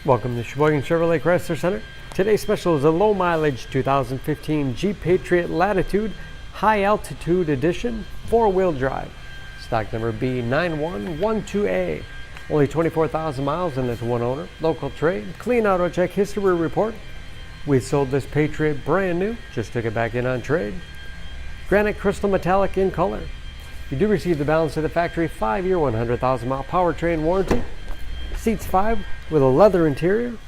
Welcome to Sheboygan Chevrolet Chrysler Center. Today's special is a low mileage 2015 Jeep Patriot Latitude High Altitude Edition 4-wheel drive. Stock number B9112A. Only 24,000 miles and it's one owner. Local trade. Clean auto check history report. We sold this Patriot brand new. Just took it back in on trade. Granite Crystal Metallic in color. You do receive the balance of the factory 5-year 100,000 mile powertrain warranty. Seats 5 with a leather interior.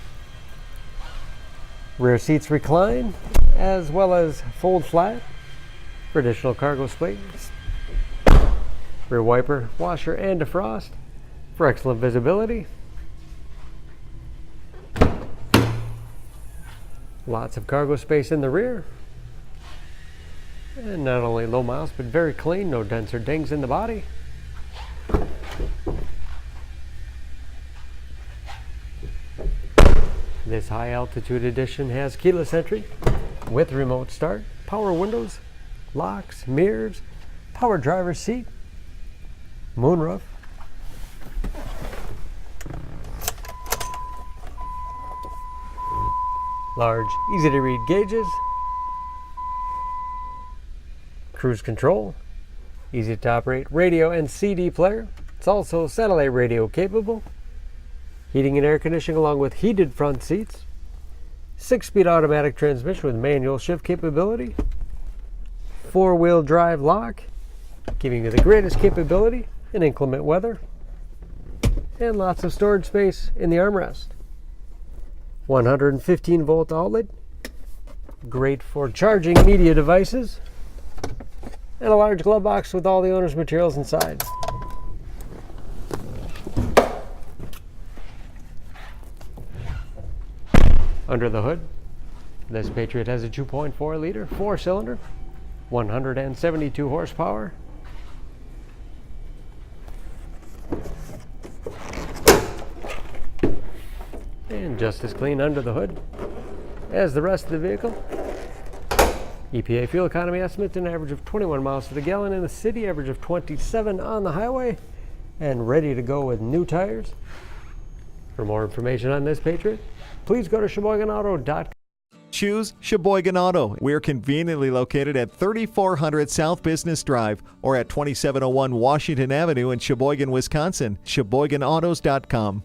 Rear seats recline as well as fold flat for additional cargo space. Rear wiper, washer, and defrost for excellent visibility. Lots of cargo space in the rear. And not only low miles, but very clean, no dents or dings in the body. This high altitude edition has keyless entry with remote start, power windows, locks, mirrors, power driver's seat, moonroof, large, easy to read gauges, cruise control, easy to operate radio and CD player. It's also satellite radio capable. Heating and air conditioning along with heated front seats. 6-speed automatic transmission with manual shift capability. 4-wheel drive lock, giving you the greatest capability in inclement weather. And lots of storage space in the armrest. 115-volt outlet, great for charging media devices. And a large glove box with all the owner's materials inside. Under the hood, this Patriot has a 2.4 liter 4-cylinder, 172 horsepower. And just as clean under the hood as the rest of the vehicle. EPA fuel economy estimate an average of 21 miles to the gallon in the city, average of 27 on the highway, and ready to go with new tires. For more information on this Patriot, please go to SheboyganAuto.com. Choose Sheboygan Auto. We're conveniently located at 3400 South Business Drive or at 2701 Washington Avenue in Sheboygan, Wisconsin. SheboyganAutos.com.